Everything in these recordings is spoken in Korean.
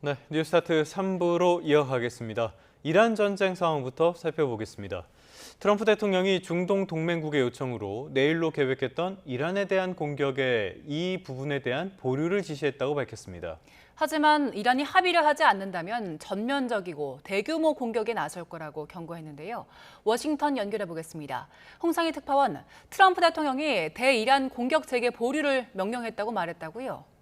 네, 뉴스타트 3부로 이어가겠습니다. 이란 전쟁 상황부터 살펴보겠습니다. 트럼프 대통령이 중동 동맹국의 요청으로 내일로 계획했던 이란에 대한 공격의 이 부분에 대한 보류를 지시했다고 밝혔습니다. 하지만 이란이 합의를 하지 않는다면 전면적이고 대규모 공격에 나설 거라고 경고했는데요. 워싱턴 연결해 보겠습니다. 홍상희 특파원, 트럼프 대통령이 대이란 공격 재개 보류를 명령했다고 말했다고요?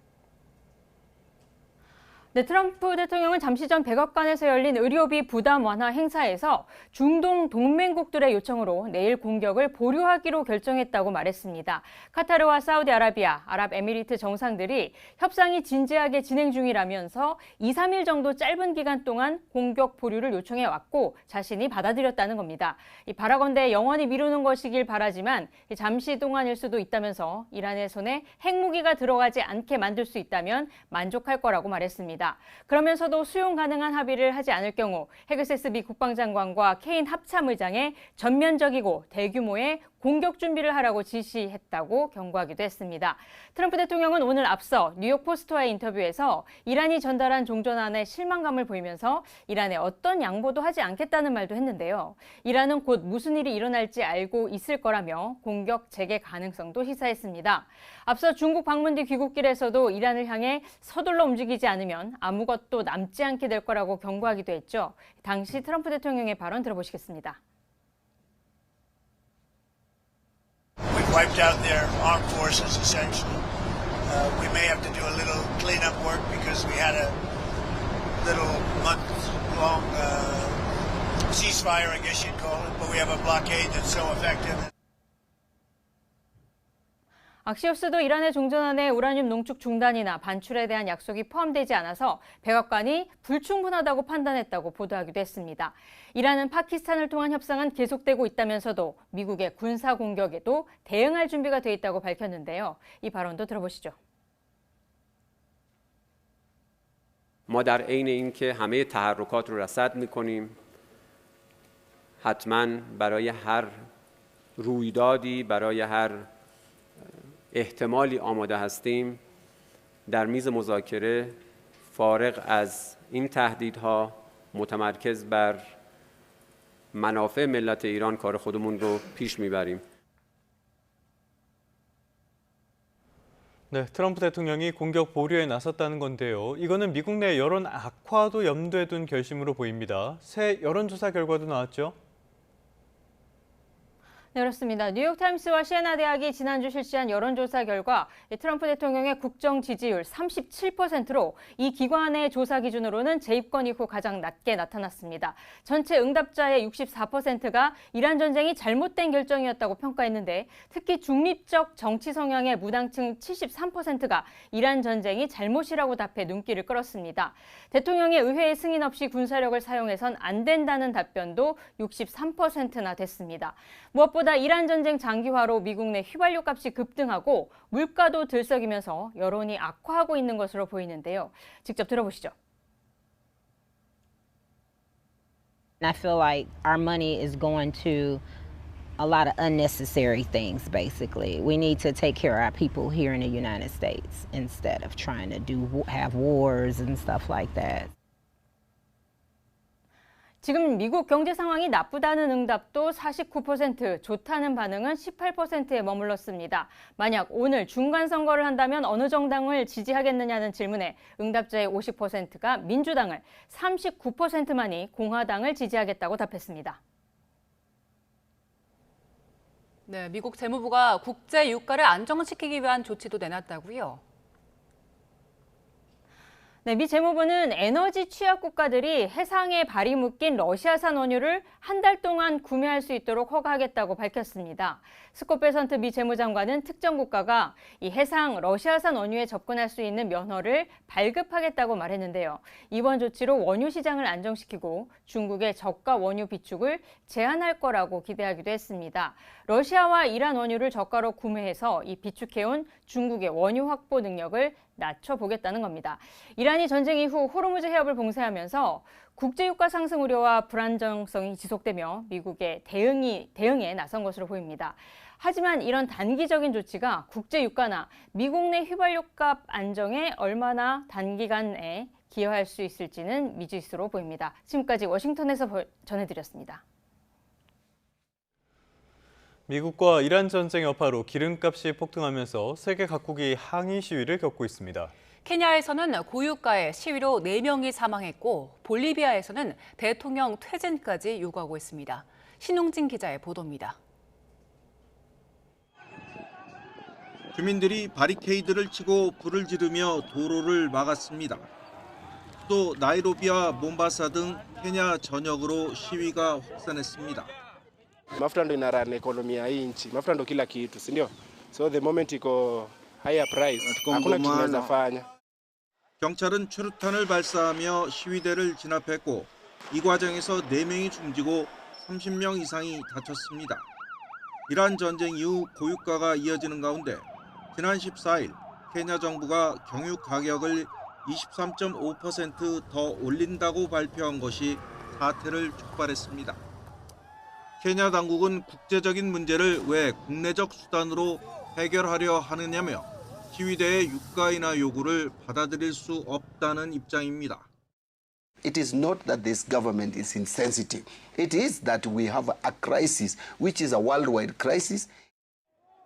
네, 트럼프 대통령은 잠시 전 백악관에서 열린 의료비 부담 완화 행사에서 중동 동맹국들의 요청으로 내일 공격을 보류하기로 결정했다고 말했습니다. 카타르와 사우디아라비아, 아랍에미리트 정상들이 협상이 진지하게 진행 중이라면서 2, 3일 정도 짧은 기간 동안 공격 보류를 요청해 왔고 자신이 받아들였다는 겁니다. 바라건대 영원히 미루는 것이길 바라지만 잠시 동안일 수도 있다면서 이란의 손에 핵무기가 들어가지 않게 만들 수 있다면 만족할 거라고 말했습니다. 그러면서도 수용 가능한 합의를 하지 않을 경우 헤그세스 미 국방장관과 케인 합참의장에 전면적이고 대규모의 공격 준비를 하라고 지시했다고 경고하기도 했습니다. 트럼프 대통령은 오늘 앞서 뉴욕 포스트와의 인터뷰에서 이란이 전달한 종전안에 실망감을 보이면서 이란에 어떤 양보도 하지 않겠다는 말도 했는데요. 이란은 곧 무슨 일이 일어날지 알고 있을 거라며 공격 재개 가능성도 시사했습니다. 앞서 중국 방문 뒤 귀국길에서도 이란을 향해 서둘러 움직이지 않으면 아무것도 남지 않게 될 거라고 경고하기도 했죠. 당시 트럼프 대통령의 발언 들어보시겠습니다. Wiped out their armed forces, essentially. We may have to do a little cleanup work because we had a little month-long ceasefire, I guess you'd call it, but we have a blockade that's so effective. 악시오스도 이란의 종전안에 우라늄 농축 중단이나 반출에 대한 약속이 포함되지 않아서 백악관이 불충분하다고 판단했다고 보도하기도 했습니다. 이란은 파키스탄을 통한 협상은 계속되고 있다면서도 미국의 군사 공격에도 대응할 준비가 돼 있다고 밝혔는데요. 이 발언도 들어보시죠. ما در عین اینکه همه تحرکات رو رصد می‌کنیم حتما برای هر رویدادی برای هر احتمالی آماده هستیم در میز مذاکره فارغ از این تهدیدها متمرکز بر منافع ملت ایران کار خودمون رو پیش میبریم. 네, 트럼프 대통령이 공격 보류에 나섰다는 건데요. 이거는 미국 내 여론 악화도 염두에 둔 결심으로 보입니다. 새 여론조사 결과도 나왔죠? 네, 그렇습니다. 뉴욕타임스와 시에나 대학이 지난주 실시한 여론조사 결과 트럼프 대통령의 국정 지지율 37%로 이 기관의 조사 기준으로는 재입건 이후 가장 낮게 나타났습니다. 전체 응답자의 64%가 이란 전쟁이 잘못된 결정이었다고 평가했는데 특히 중립적 정치 성향의 무당층 73%가 이란 전쟁이 잘못이라고 답해 눈길을 끌었습니다. 대통령의 의회의 승인 없이 군사력을 사용해선 안 된다는 답변도 63%나 됐습니다. 무엇보다 이란 전쟁 장기화로 미국 내 휘발유 값이 급등하고 물가도 들썩이면서 여론이 악화하고 있는 것으로 보이는데요. 직접 들어보시죠. I feel like our money is going to a lot of unnecessary things, basically. We need to take care of our people here in the United States instead of trying to have wars and stuff like that. 지금 미국 경제 상황이 나쁘다는 응답도 49%, 좋다는 반응은 18%에 머물렀습니다. 만약 오늘 중간 선거를 한다면 어느 정당을 지지하겠느냐는 질문에 응답자의 50%가 민주당을, 39%만이 공화당을 지지하겠다고 답했습니다. 네, 미국 재무부가 국제 유가를 안정시키기 위한 조치도 내놨다고요? 네, 미 재무부는 에너지 취약 국가들이 해상에 발이 묶인 러시아산 원유를 한 달 동안 구매할 수 있도록 허가하겠다고 밝혔습니다. 스콧 베선트 미 재무장관은 특정 국가가 이 해상 러시아산 원유에 접근할 수 있는 면허를 발급하겠다고 말했는데요. 이번 조치로 원유 시장을 안정시키고 중국의 저가 원유 비축을 제한할 거라고 기대하기도 했습니다. 러시아와 이란 원유를 저가로 구매해서 이 비축해온 중국의 원유 확보 능력을 낮춰보겠다는 겁니다. 이란이 전쟁 이후 호르무즈 해협을 봉쇄하면서 국제유가 상승 우려와 불안정성이 지속되며 미국의 대응에 나선 것으로 보입니다. 하지만 이런 단기적인 조치가 국제유가나 미국 내 휘발유값 안정에 얼마나 단기간에 기여할 수 있을지는 미지수로 보입니다. 지금까지 워싱턴에서 전해드렸습니다. 미국과 이란 전쟁 여파로 기름값이 폭등하면서 세계 각국이 항의 시위를 겪고 있습니다. 케냐에서는 고유가의 시위로 4명이 사망했고 볼리비아에서는 대통령 퇴진까지 요구하고 있습니다. 신웅진 기자의 보도입니다. 주민들이 바리케이드를 치고 불을 지르며 도로를 막았습니다. 또 나이로비와 몬바사 등 케냐 전역으로 시위가 확산했습니다. Mafuta ndo inarun economy ya hii nchi. Mafuta ndo kila kitu, si ndio? So the moment iko higher price, hakuna kitu tunaweza fanya. 경찰은 최루탄을 발사하며 시위대를 진압했고 이 과정에서 4명이 숨지고 30명 이상이 다쳤습니다. 이란 전쟁 이후 고유가가 이어지는 가운데 지난 14일 케냐 정부가 경유 가격을 23.5% 더 올린다고 발표한 것이 사태를 촉발했습니다. 케냐 당국은 국제적인 문제를 왜 국내적 수단으로 해결하려 하느냐며 시위대의 유가 인하 요구를 받아들일 수 없다는 입장입니다. It is not that this government is insensitive. It is that we have a crisis, which is a worldwide crisis.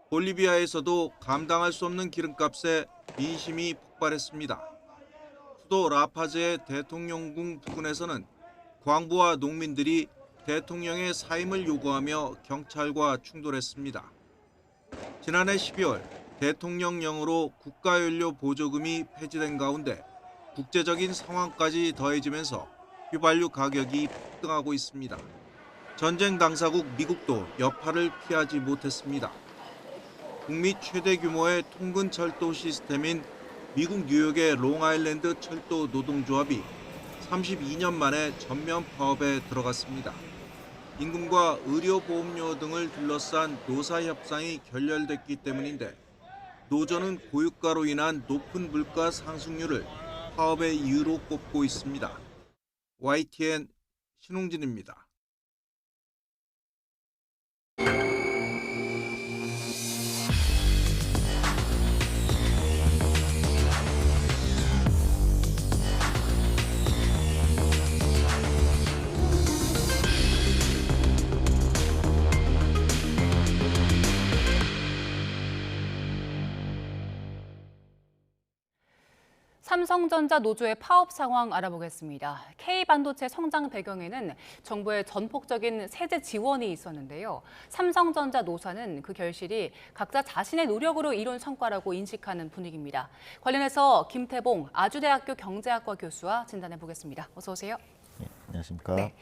볼리비아에서도 감당할 수 없는 기름값에 민심이 폭발했습니다. 수도 라파즈의 대통령궁 부근에서는 광부와 농민들이 대통령의 사임을 요구하며 경찰과 충돌했습니다. 지난해 12월 대통령령으로 국가연료 보조금이 폐지된 가운데 국제적인 상황까지 더해지면서 휘발유 가격이 폭등하고 있습니다. 전쟁 당사국 미국도 여파를 피하지 못했습니다. 북미 최대 규모의 통근 철도 시스템인 미국 뉴욕의 롱아일랜드 철도 노동조합이 32년 만에 전면 파업에 들어갔습니다. 임금과 의료보험료 등을 둘러싼 노사 협상이 결렬됐기 때문인데 노조는 고유가로 인한 높은 물가 상승률을 파업의 이유로 꼽고 있습니다. YTN 신웅진입니다. 삼성전자 노조의 파업 상황 알아보겠습니다. K반도체 성장 배경에는 정부의 전폭적인 세제 지원이 있었는데요. 삼성전자 노사는 그 결실이 각자 자신의 노력으로 이룬 성과라고 인식하는 분위기입니다. 관련해서 김태봉 아주대학교 경제학과 교수와 진단해 보겠습니다. 어서 오세요. 네, 안녕하십니까. 네.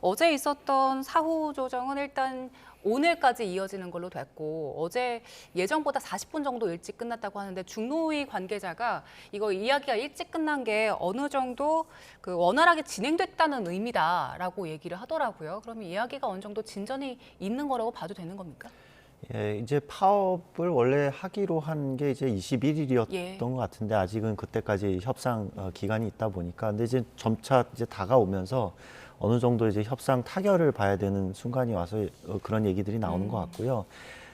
어제 있었던 사후 조정은 일단 오늘까지 이어지는 걸로 됐고 어제 예정보다 40분 정도 일찍 끝났다고 하는데 중노위 관계자가 이거 이야기가 일찍 끝난 게 어느 정도 원활하게 진행됐다는 의미다라고 얘기를 하더라고요. 그러면 이야기가 어느 정도 진전이 있는 거라고 봐도 되는 겁니까? 예, 이제 파업을 원래 하기로 한 게 이제 21일이었던 것 같은데 아직은 그때까지 협상 기간이 있다 보니까 근데 이제 점차 이제 다가오면서 어느 정도 이제 협상 타결을 봐야 되는 순간이 와서 그런 얘기들이 나오는 것 같고요.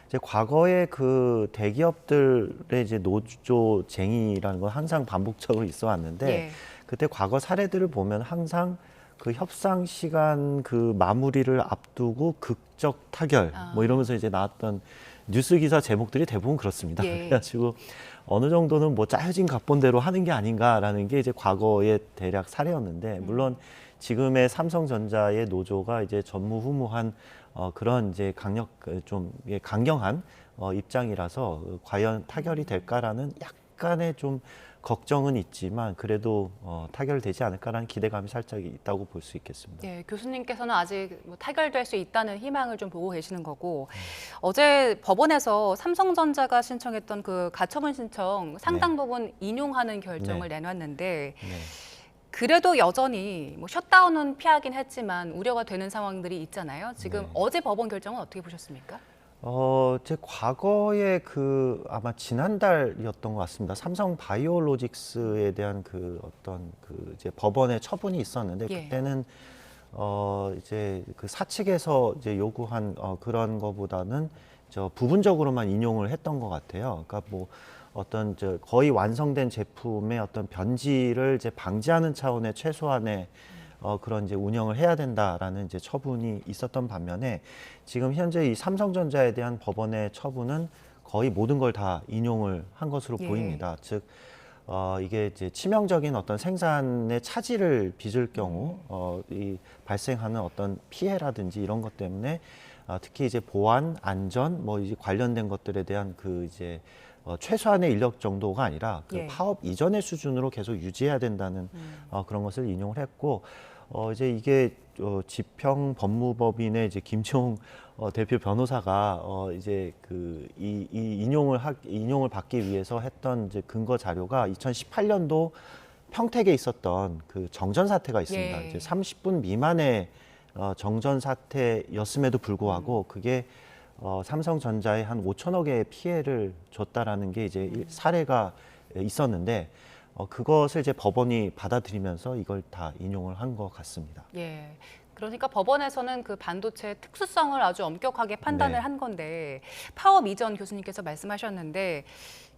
이제 과거에 그 대기업들의 이제 노조쟁이라는 건 항상 반복적으로 있어 왔는데 그때 과거 사례들을 보면 항상 그 협상 시간 그 마무리를 앞두고 극적 타결 뭐 이러면서 이제 나왔던 뉴스 기사 제목들이 대부분 그렇습니다. 그래가지고 어느 정도는 뭐 짜여진 각본대로 하는 게 아닌가라는 게 이제 과거의 대략 사례였는데 물론 지금의 삼성전자의 노조가 이제 전무후무한 그런 이제 강경한 입장이라서 과연 타결이 될까라는 약간의 좀 걱정은 있지만 그래도 타결되지 않을까라는 기대감이 살짝 있다고 볼 수 있겠습니다. 네, 교수님께서는 아직 타결될 수 있다는 희망을 좀 보고 계시는 거고 어제 법원에서 삼성전자가 신청했던 그 가처분 신청 상당 부분 인용하는 결정을 내놨는데 그래도 여전히 뭐 셧다운은 피하긴 했지만 우려가 되는 상황들이 있잖아요. 지금 어제 법원 결정은 어떻게 보셨습니까? 제 과거에 아마 지난달이었던 것 같습니다. 삼성 바이오로직스에 대한 이제 법원의 처분이 있었는데 그때는 이제 그 사측에서 이제 요구한 그런 거보다는 부분적으로만 인용을 했던 것 같아요. 그러니까 뭐 어떤 거의 완성된 제품의 어떤 변질을 이제 방지하는 차원의 최소한의 그런 이제 운영을 해야 된다라는 이제 처분이 있었던 반면에 지금 현재 이 삼성전자에 대한 법원의 처분은 거의 모든 걸 다 인용을 한 것으로 보입니다. 즉 이게 이제 치명적인 어떤 생산의 차질을 빚을 경우 이 발생하는 어떤 피해라든지 이런 것 때문에 특히 이제 보안, 안전 뭐 이제 관련된 것들에 대한 그 이제 최소한의 인력 정도가 아니라 그 파업 이전의 수준으로 계속 유지해야 된다는 그런 것을 인용을 했고 이제 이게 지평법무법인의 이제 김치홍 대표 변호사가 이제 그 이 인용을 받기 위해서 했던 이제 근거 자료가 2018년도 평택에 있었던 그 정전 사태가 있습니다. 이제 30분 미만의 정전 사태였음에도 불구하고 그게 삼성전자에 한 5천억의 피해를 줬다라는 게 이제 사례가 있었는데 그것을 이제 법원이 받아들이면서 이걸 다 인용을 한 것 같습니다. 예. 그러니까 법원에서는 그 반도체 특수성을 아주 엄격하게 판단을 한 건데 파업 이전 교수님께서 말씀하셨는데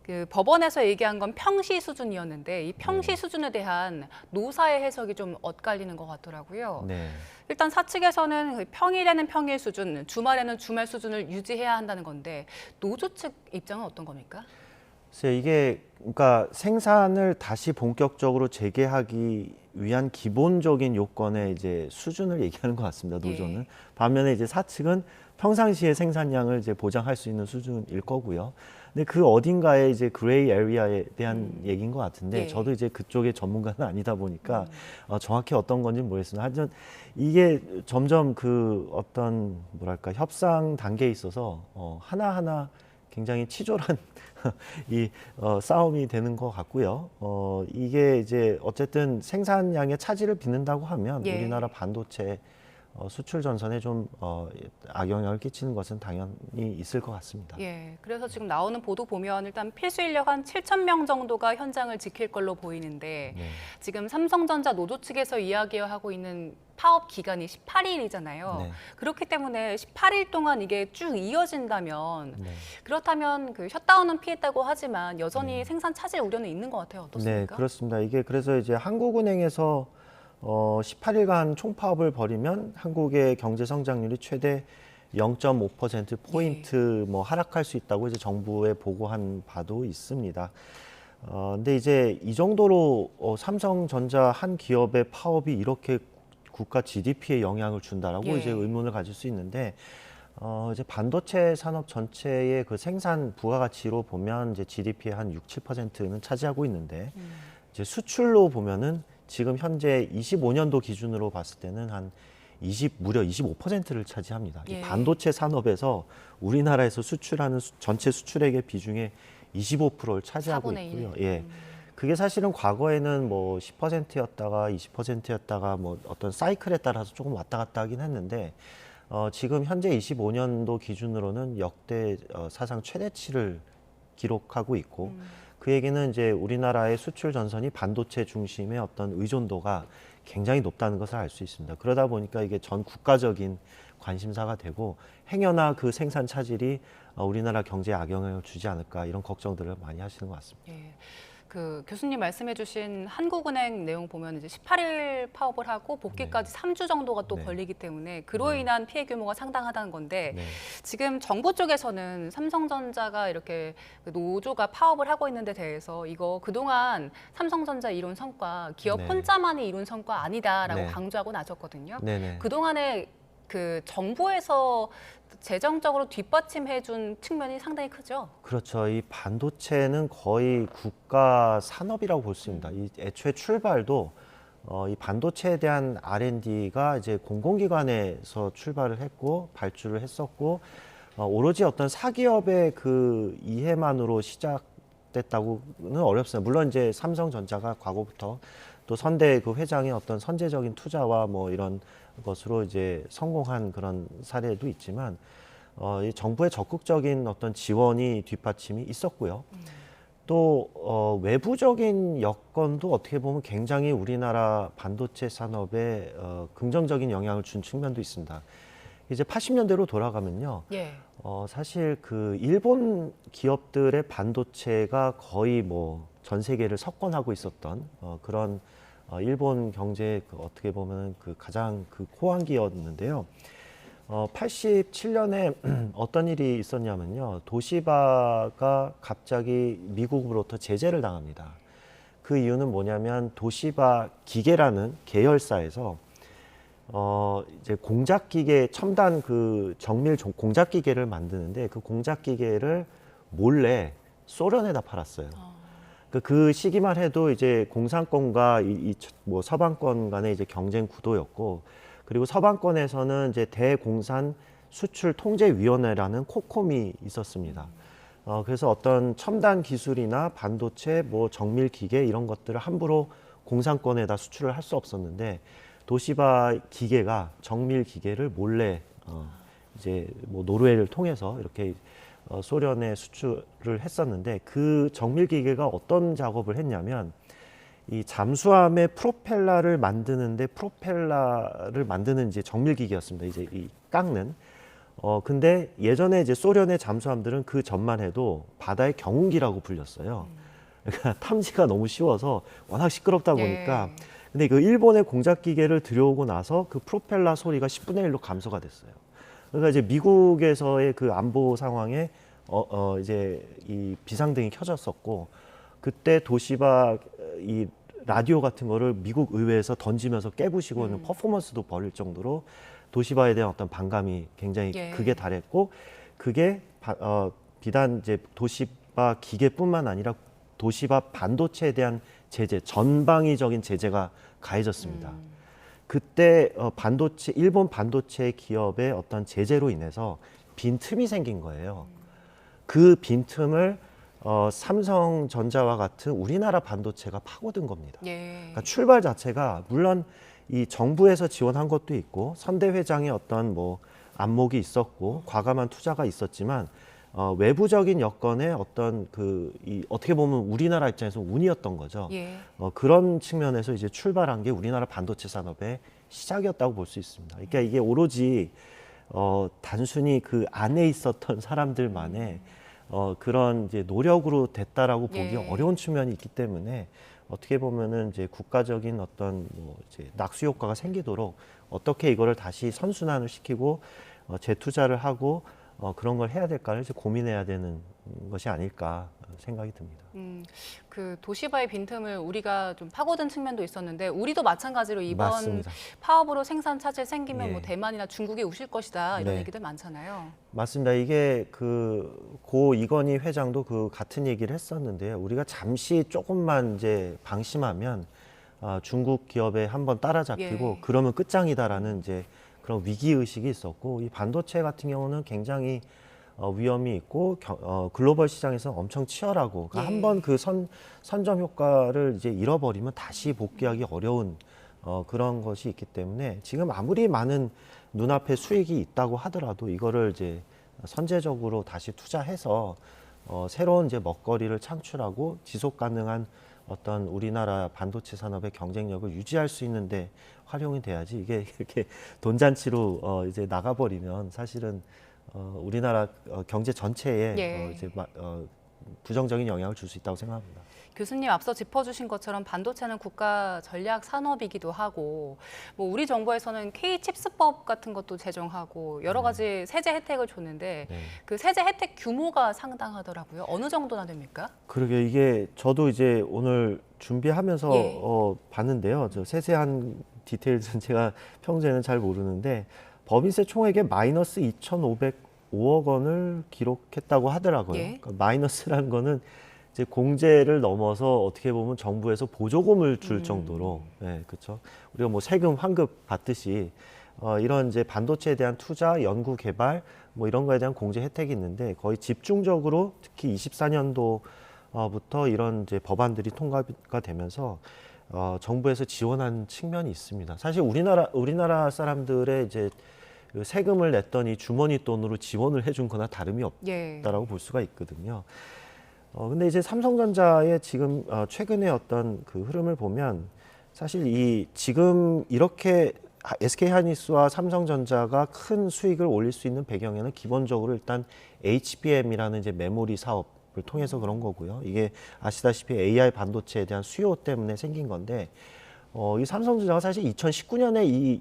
그 법원에서 얘기한 건 평시 수준이었는데 이 평시 수준에 대한 노사의 해석이 좀 엇갈리는 것 같더라고요. 일단 사측에서는 평일에는 평일 수준, 주말에는 주말 수준을 유지해야 한다는 건데 노조 측 입장은 어떤 겁니까? 글쎄요, 이게 그러니까 생산을 다시 본격적으로 재개하기 위한 기본적인 요건의 이제 수준을 얘기하는 것 같습니다. 노조는. 반면에 이제 사측은 평상시의 생산량을 이제 보장할 수 있는 수준일 거고요. 근데 그 어딘가에 이제 그레이 에리아에 대한 얘기인 것 같은데 저도 이제 그쪽의 전문가는 아니다 보니까 정확히 어떤 건지 모르겠습니다. 하여튼 이게 점점 그 어떤 뭐랄까 협상 단계에 있어서 하나하나 굉장히 치졸한 이 싸움이 되는 것 같고요. 이게 이제 어쨌든 생산량의 차질을 빚는다고 하면 우리나라 반도체 수출 전선에 좀 악영향을 끼치는 것은 당연히 있을 것 같습니다. 예, 그래서 지금 나오는 보도 보면 일단 필수 인력 한 7,000명 정도가 현장을 지킬 걸로 보이는데 지금 삼성전자 노조 측에서 이야기하고 있는 파업 기간이 18일이잖아요. 그렇기 때문에 18일 동안 이게 쭉 이어진다면 그렇다면 그 셧다운은 피했다고 하지만 여전히 생산 차질 우려는 있는 것 같아요. 어떻습니까? 네, 그렇습니다. 이게 그래서 이제 한국은행에서 18일간 총파업을 벌이면 한국의 경제 성장률이 최대 0.5%포인트 뭐 하락할 수 있다고 이제 정부에 보고한 바도 있습니다. 근데 이제 이 정도로 삼성전자 한 기업의 파업이 이렇게 국가 GDP에 영향을 준다라고 이제 의문을 가질 수 있는데 이제 반도체 산업 전체의 그 생산 부가가치로 보면 이제 GDP의 한 6~7%는 차지하고 있는데 이제 수출로 보면은 지금 현재 25년도 기준으로 봤을 때는 한 무려 25%를 차지합니다. 이 반도체 산업에서 우리나라에서 수출하는 전체 수출액의 비중의 25%를 차지하고 있고요. 그게 사실은 과거에는 뭐 10%였다가 20%였다가 뭐 어떤 사이클에 따라서 조금 왔다 갔다 하긴 했는데 지금 현재 25년도 기준으로는 역대 사상 최대치를 기록하고 있고 그 얘기는 이제 우리나라의 수출 전선이 반도체 중심의 어떤 의존도가 굉장히 높다는 것을 알 수 있습니다. 그러다 보니까 이게 전 국가적인 관심사가 되고 행여나 그 생산 차질이 우리나라 경제에 악영향을 주지 않을까 이런 걱정들을 많이 하시는 것 같습니다. 그 교수님 말씀해주신 한국은행 내용 보면 이제 18일 파업을 하고 복귀까지 3주 정도가 또 걸리기 때문에 그로 인한 피해 규모가 상당하다는 건데 지금 정부 쪽에서는 삼성전자가 이렇게 노조가 파업을 하고 있는 데 대해서 이거 그동안 삼성전자 이룬 성과 기업 혼자만이 이룬 성과 아니다라고 강조하고 나섰거든요. 그동안에 그 정부에서 재정적으로 뒷받침해준 측면이 상당히 크죠. 그렇죠. 이 반도체는 거의 국가 산업이라고 볼 수 있습니다. 이 애초에 출발도 이 반도체에 대한 R&D가 이제 공공기관에서 출발을 했고 발주를 했었고 오로지 어떤 사기업의 그 이해만으로 시작됐다고는 어렵습니다. 물론 이제 삼성전자가 과거부터 또 선대 그 회장의 어떤 선제적인 투자와 뭐 이런 것으로 이제 성공한 그런 사례도 있지만 이 정부의 적극적인 어떤 지원이 뒷받침이 있었고요. 또 외부적인 여건도 어떻게 보면 굉장히 우리나라 반도체 산업에 긍정적인 영향을 준 측면도 있습니다. 이제 80년대로 돌아가면요. 예. 사실 그 일본 기업들의 반도체가 거의 뭐 전 세계를 석권하고 있었던 그런 일본 경제의 어떻게 보면 그 가장 그 호황기였는데요. 87년에 어떤 일이 있었냐면요. 도시바가 갑자기 미국으로부터 제재를 당합니다. 그 이유는 뭐냐면 도시바 기계라는 계열사에서 이제 공작 기계 첨단 그 정밀 공작 기계를 만드는데 그 공작 기계를 몰래 소련에다 팔았어요. 그 시기만 해도 이제 공산권과 뭐 서방권 간의 이제 경쟁 구도였고, 그리고 서방권에서는 이제 대공산 수출 통제위원회라는 코콤이 있었습니다. 그래서 어떤 첨단 기술이나 반도체, 뭐 정밀 기계 이런 것들을 함부로 공산권에다 수출을 할 수 없었는데, 도시바 기계가 정밀 기계를 몰래 이제 뭐 노르웨이를 통해서 이렇게 소련에 수출을 했었는데, 그 정밀 기계가 어떤 작업을 했냐면 이 잠수함의 프로펠러를 만드는데 프로펠러를 만드는 이제 정밀 기계였습니다. 이제 이 깎는. 근데 예전에 이제 소련의 잠수함들은 그 전만 해도 바다의 경운기라고 불렸어요. 그러니까 탐지가 너무 쉬워서 워낙 시끄럽다 보니까. 근데 그 일본의 공작 기계를 들여오고 나서 그 프로펠러 소리가 10분의 1로 감소가 됐어요. 그러니까 이제 미국에서의 그 안보 상황에 이제 이 비상등이 켜졌었고, 그때 도시바 이 라디오 같은 거를 미국 의회에서 던지면서 깨부시고 퍼포먼스도 벌일 정도로 도시바에 대한 어떤 반감이 굉장히 극에 달했고, 그게 비단 이제 도시바 기계뿐만 아니라 도시바 반도체에 대한 제재, 전방위적인 제재가 가해졌습니다. 그때 일본 반도체 기업의 어떤 제재로 인해서 빈틈이 생긴 거예요. 그 빈틈을 삼성전자와 같은 우리나라 반도체가 파고든 겁니다. 그러니까 출발 자체가 물론 이 정부에서 지원한 것도 있고 선대 회장의 어떤 뭐 안목이 있었고 과감한 투자가 있었지만 외부적인 여건의 어떤 어떻게 보면 우리나라 입장에서 운이었던 거죠. 그런 측면에서 이제 출발한 게 우리나라 반도체 산업의 시작이었다고 볼 수 있습니다. 그러니까 이게 오로지 단순히 그 안에 있었던 사람들만의 그런 이제 노력으로 됐다라고 보기 어려운 측면이 있기 때문에 어떻게 보면은 이제 국가적인 어떤 뭐 이제 낙수 효과가 생기도록 어떻게 이거를 다시 선순환을 시키고 재투자를 하고 그런 걸 해야 될까를 이제 고민해야 되는 것이 아닐까 생각이 듭니다. 그 도시바의 빈틈을 우리가 좀 파고든 측면도 있었는데, 우리도 마찬가지로 이번 맞습니다. 파업으로 생산 차질 생기면 뭐 대만이나 중국이 우실 것이다 이런 얘기들 많잖아요. 맞습니다. 이게 고 이건희 회장도 그 같은 얘기를 했었는데요. 우리가 잠시 조금만 이제 방심하면 중국 기업에 한번 따라잡히고 그러면 끝장이다라는 이제 그런 위기 의식이 있었고, 이 반도체 같은 경우는 굉장히 위험이 있고 글로벌 시장에서 엄청 치열하고, 그러니까 한번 그 선점 효과를 이제 잃어버리면 다시 복귀하기 어려운 그런 것이 있기 때문에 지금 아무리 많은 눈앞에 수익이 있다고 하더라도 이거를 이제 선제적으로 다시 투자해서 새로운 이제 먹거리를 창출하고 지속 가능한 어떤 우리나라 반도체 산업의 경쟁력을 유지할 수 있는데 활용이 돼야지, 이게 이렇게 돈잔치로 이제 나가버리면 사실은 우리나라 경제 전체에 이제 부정적인 영향을 줄 수 있다고 생각합니다. 교수님 앞서 짚어주신 것처럼 반도체는 국가 전략 산업이기도 하고, 뭐 우리 정부에서는 K-칩스법 같은 것도 제정하고 여러 가지 세제 혜택을 줬는데 그 세제 혜택 규모가 상당하더라고요. 어느 정도나 됩니까? 그러게, 이게 저도 이제 오늘 준비하면서 봤는데요. 저 세세한 디테일은 제가 평소에는 잘 모르는데 법인세 총액의 마이너스 2,505억 원을 기록했다고 하더라고요. 그러니까 마이너스라는 거는 이제 공제를 넘어서 어떻게 보면 정부에서 보조금을 줄 정도로, 그렇죠. 우리가 뭐 세금 환급 받듯이 이런 이제 반도체에 대한 투자, 연구 개발 뭐 이런 거에 대한 공제 혜택이 있는데, 거의 집중적으로 특히 24년도부터 이런 이제 법안들이 통과가 되면서 정부에서 지원한 측면이 있습니다. 사실 우리나라 사람들의 이제 세금을 냈더니 주머니 돈으로 지원을 해준 거나 다름이 없다라고 볼 수가 있거든요. 근데 이제 삼성전자의 지금 최근의 어떤 그 흐름을 보면 사실 지금 이렇게 SK하이닉스와 삼성전자가 큰 수익을 올릴 수 있는 배경에는 기본적으로 일단 HBM이라는 이제 메모리 사업을 통해서 그런 거고요. 이게 아시다시피 AI 반도체에 대한 수요 때문에 생긴 건데 이 삼성전자가 사실 2019년에 이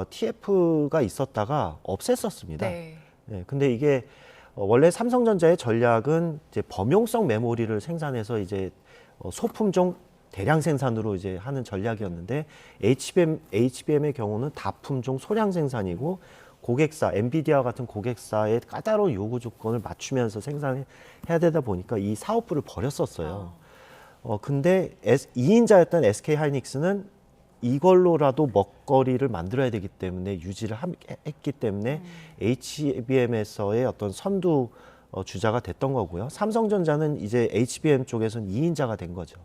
TF가 있었다가 없앴었습니다. 네. 근데 이게 원래 삼성전자의 전략은 이제 범용성 메모리를 생산해서 이제 소품종 대량 생산으로 이제 하는 전략이었는데 HBM의 경우는 다품종 소량 생산이고 고객사, 엔비디아 같은 고객사의 까다로운 요구 조건을 맞추면서 생산해야 되다 보니까 이 사업부를 버렸었어요. 근데 2인자였던 SK하이닉스는 이걸로라도 먹거리를 만들어야 되기 때문에 유지를 했기 때문에 HBM에서의 어떤 선두 주자가 됐던 거고요. 삼성전자는 이제 HBM 쪽에서는 2인자가 된 거죠.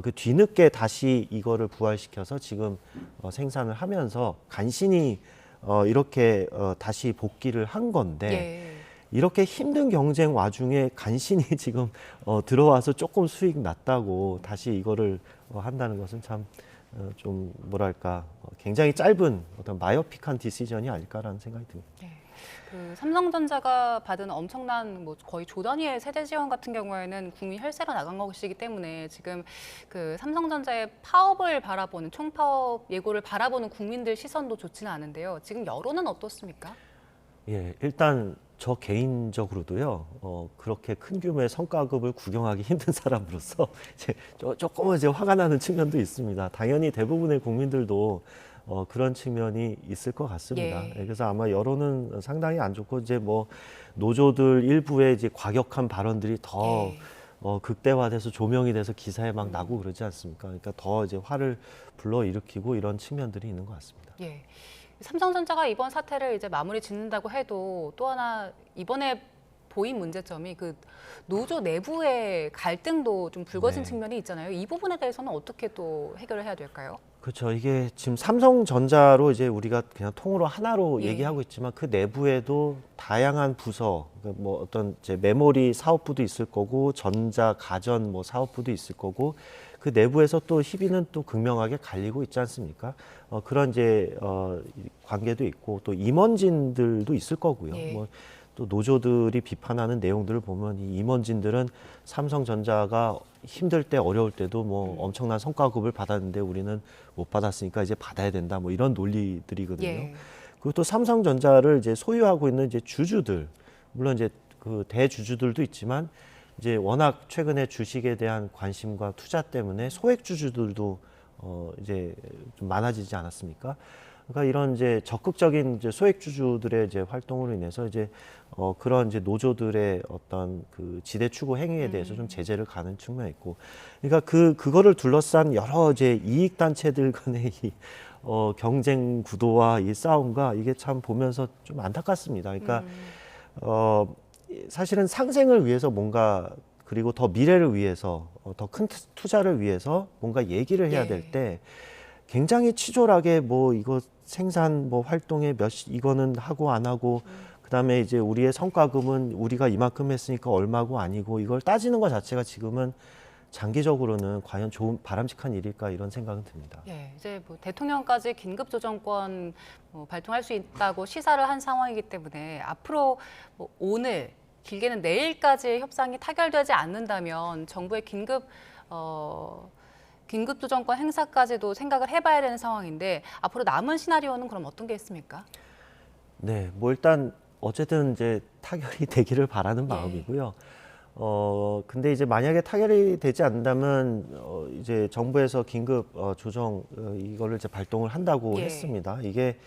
그 뒤늦게 다시 이거를 부활시켜서 지금 생산을 하면서 간신히 이렇게 다시 복귀를 한 건데 이렇게 힘든 경쟁 와중에 간신히 지금 들어와서 조금 수익 났다고 다시 이거를 한다는 것은 참 좀 뭐랄까 굉장히 짧은 어떤 마이오픽한 디시전이 아닐까라는 생각이 듭니다. 그 삼성전자가 받은 엄청난 뭐 거의 조 단위의 세대 지원 같은 경우에는 국민 혈세가 나간 것이기 때문에 지금 그 삼성전자의 파업을 바라보는 총파업 예고를 바라보는 국민들 시선도 좋지는 않은데요. 지금 여론은 어떻습니까? 예, 일단 저 개인적으로도요. 그렇게 큰 규모의 성과급을 구경하기 힘든 사람으로서 이제 조금은 이제 화가 나는 측면도 있습니다. 당연히 대부분의 국민들도 그런 측면이 있을 것 같습니다. 그래서 아마 여론은 상당히 안 좋고 이제 뭐 노조들 일부의 이제 과격한 발언들이 더 극대화돼서 조명이 돼서 기사에 막 나고 그러지 않습니까? 그러니까 더 이제 화를 불러일으키고 이런 측면들이 있는 것 같습니다. 삼성전자가 이번 사태를 이제 마무리 짓는다고 해도 또 하나 이번에 보인 문제점이 그 노조 내부의 갈등도 좀 불거진 측면이 있잖아요. 이 부분에 대해서는 어떻게 또 해결을 해야 될까요? 그렇죠. 이게 지금 삼성전자로 이제 우리가 그냥 통으로 하나로 얘기하고 있지만 그 내부에도 다양한 부서, 뭐 어떤 이제 메모리 사업부도 있을 거고 전자, 가전 뭐 사업부도 있을 거고 그 내부에서 또 희비는 또 극명하게 갈리고 있지 않습니까? 그런 이제 관계도 있고 또 임원진들도 있을 거고요. 뭐 또 노조들이 비판하는 내용들을 보면 이 임원진들은 삼성전자가 힘들 때 어려울 때도 뭐 엄청난 성과급을 받았는데 우리는 못 받았으니까 이제 받아야 된다 뭐 이런 논리들이거든요. 그리고 또 삼성전자를 이제 소유하고 있는 이제 주주들 물론 이제 그 대주주들도 있지만 이제 워낙 최근에 주식에 대한 관심과 투자 때문에 소액 주주들도 이제 좀 많아지지 않았습니까? 그러니까 이런 이제 적극적인 이제 소액 주주들의 이제 활동으로 인해서 이제 그런 이제 노조들의 어떤 그 지대 추구 행위에 대해서 좀 제재를 가는 측면이 있고, 그러니까 그거를 둘러싼 여러 이제 이익 단체들 간의 이 경쟁 구도와 이 싸움과 이게 참 보면서 좀 안타깝습니다. 그러니까 사실은 상생을 위해서 뭔가 그리고 더 미래를 위해서 더 큰 투자를 위해서 뭔가 얘기를 해야 될 때 굉장히 치졸하게 뭐 이거 생산 뭐 활동에 이거는 하고 안 하고 그다음에 이제 우리의 성과금은 우리가 이만큼 했으니까 얼마고 아니고 이걸 따지는 것 자체가 지금은 장기적으로는 과연 좋은 바람직한 일일까 이런 생각은 듭니다. 이제 뭐 대통령까지 긴급 조정권 발동할 수 있다고 시사를 한 상황이기 때문에 앞으로 뭐 오늘 길게는 내일까지 협상이 타결되지 않는다면 정부의 긴급 조정권 행사까지도 생각을 해봐야 되는 상황인데 앞으로 남은 시나리오는 그럼 어떤 게 있습니까? 네, 뭐 일단 어쨌든 이제 타결이 되기를 바라는 마음이고요. 근데 이제 만약에 타결이 되지 않는다면 이제 정부에서 긴급 조정 이거를 이제 발동을 한다고 했습니다. 이게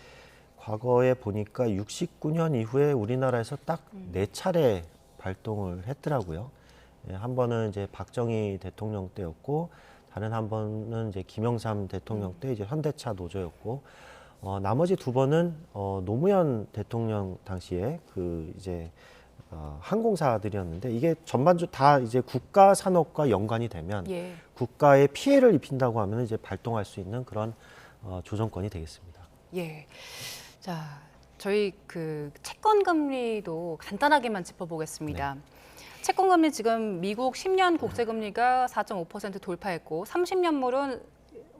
과거에 보니까 69년 이후에 우리나라에서 딱 4차례 발동을 했더라고요. 한 번은 이제 박정희 대통령 때였고, 다른 한 번은 이제 김영삼 대통령 때 이제 현대차 노조였고, 나머지 2번은 노무현 대통령 당시에 그 이제 항공사들이었는데 이게 전반적으로 다 이제 국가 산업과 연관이 되면 국가에 피해를 입힌다고 하면 이제 발동할 수 있는 그런 조정권이 되겠습니다. 자, 저희 그 채권 금리도 간단하게만 짚어보겠습니다. 채권 금리 지금 미국 10년 국채 금리가 4.5% 돌파했고 30년물은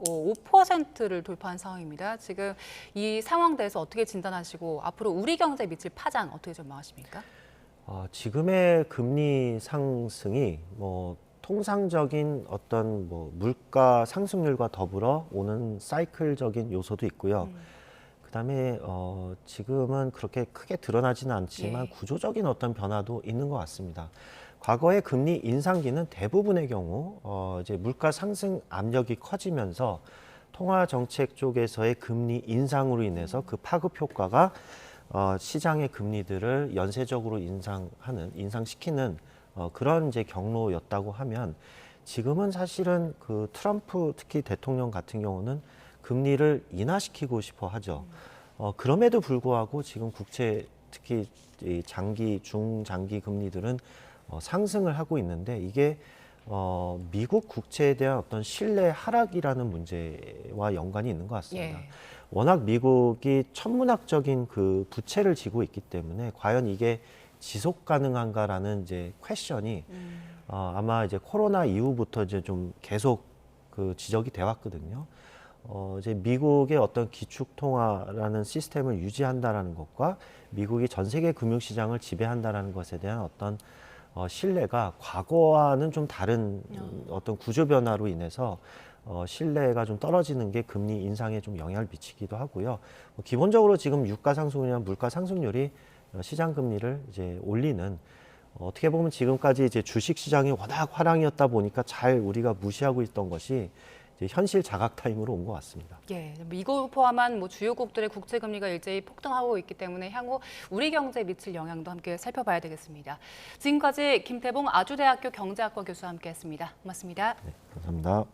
5%를 돌파한 상황입니다. 지금 이 상황 대해서 어떻게 진단하시고 앞으로 우리 경제에 미칠 파장 어떻게 전망하십니까? 지금의 금리 상승이 통상적인 어떤 물가 상승률과 더불어 오는 사이클적인 요소도 있고요. 그다음에 지금은 그렇게 크게 드러나지는 않지만 구조적인 어떤 변화도 있는 것 같습니다. 과거의 금리 인상기는 대부분의 경우 이제 물가 상승 압력이 커지면서 통화 정책 쪽에서의 금리 인상으로 인해서 그 파급 효과가 시장의 금리들을 연쇄적으로 인상시키는 그런 이제 경로였다고 하면 지금은 사실은 그 트럼프 특히 대통령 같은 경우는 금리를 인하시키고 싶어 하죠. 그럼에도 불구하고 지금 국채 특히 이 중장기 금리들은 상승을 하고 있는데 이게 미국 국채에 대한 어떤 신뢰 하락이라는 문제와 연관이 있는 것 같습니다. 워낙 미국이 천문학적인 그 부채를 지고 있기 때문에 과연 이게 지속 가능한가라는 이제 퀘션이 아마 이제 코로나 이후부터 이제 좀 계속 그 지적이 돼 왔거든요. 이제 미국의 어떤 기축 통화라는 시스템을 유지한다라는 것과 미국이 전 세계 금융 시장을 지배한다라는 것에 대한 어떤 신뢰가 과거와는 좀 다른 어떤 구조 변화로 인해서 신뢰가 좀 떨어지는 게 금리 인상에 좀 영향을 미치기도 하고요. 기본적으로 지금 유가 상승이나 물가 상승률이 시장 금리를 이제 올리는 어떻게 보면 지금까지 이제 주식 시장이 워낙 화랑이었다 보니까 잘 우리가 무시하고 있던 것이 이제 현실 자각 타임으로 온 것 같습니다. 미국 포함한 주요국들의 국채 금리가 일제히 폭등하고 있기 때문에 향후 우리 경제에 미칠 영향도 함께 살펴봐야 되겠습니다. 지금까지 김태봉 아주대학교 경제학과 교수와 함께했습니다. 고맙습니다. 네, 감사합니다.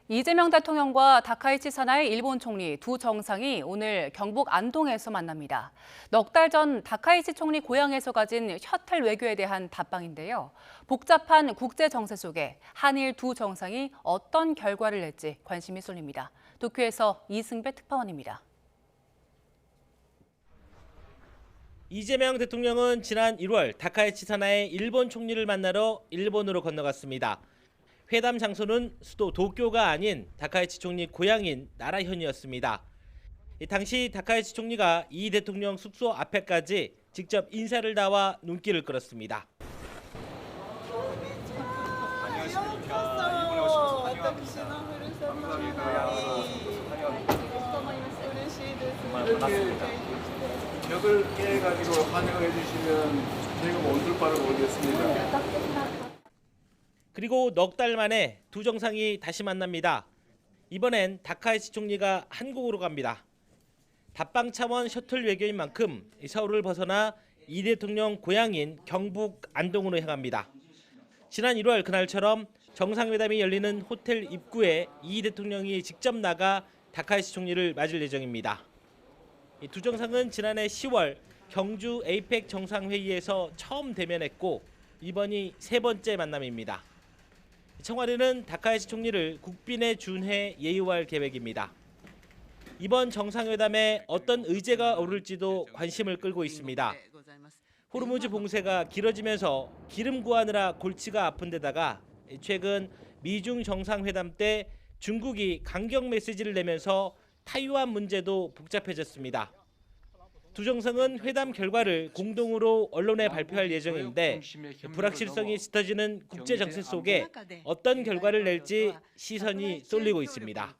이재명 대통령과 다카이치 사나이 일본 총리 두 정상이 오늘 경북 안동에서 만납니다. 넉 달 전 다카이치 총리 고향에서 가진 셔틀 외교에 대한 답방인데요. 복잡한 국제 정세 속에 한일 두 정상이 어떤 결과를 낼지 관심이 쏠립니다. 도쿄에서 이승배 특파원입니다. 이재명 대통령은 지난 1월 다카이치 사나이 일본 총리를 만나러 일본으로 건너갔습니다. 회담 장소는 수도 도쿄가 아닌 다카이치 총리 고향인 나라현이었습니다. 당시 다카이치 총리가 이 대통령 숙소 앞에까지 직접 인사를 나와 눈길을 끌었습니다. 반갑습니다. 벽을 깨가지고 환영해 주시면 저희가 온둘 바를 모르겠습니다. 그리고 넉 달 만에 두 정상이 다시 만납니다. 이번엔 다카이치 총리가 한국으로 갑니다. 답방 차원 셔틀 외교인 만큼 서울을 벗어나 이 대통령 고향인 경북 안동으로 향합니다. 지난 1월 그날처럼 정상회담이 열리는 호텔 입구에 이 대통령이 직접 나가 다카이치 총리를 맞을 예정입니다. 이 두 정상은 지난해 10월 경주 에이펙 정상회의에서 처음 대면했고 이번이 세 번째 만남입니다. 청와대는 다카이치 총리를 국빈에 준해 예우할 계획입니다. 이번 정상회담에 어떤 의제가 오를지도 관심을 끌고 있습니다. 호르무즈 봉쇄가 길어지면서 기름 구하느라 골치가 아픈 데다가 최근 미중 정상회담 때 중국이 강경 메시지를 내면서 타이완 문제도 복잡해졌습니다. 두 정상은 회담 결과를 공동으로 언론에 발표할 예정인데 불확실성이 짙어지는 국제 정세 속에 어떤 결과를 낼지 시선이 쏠리고 있습니다.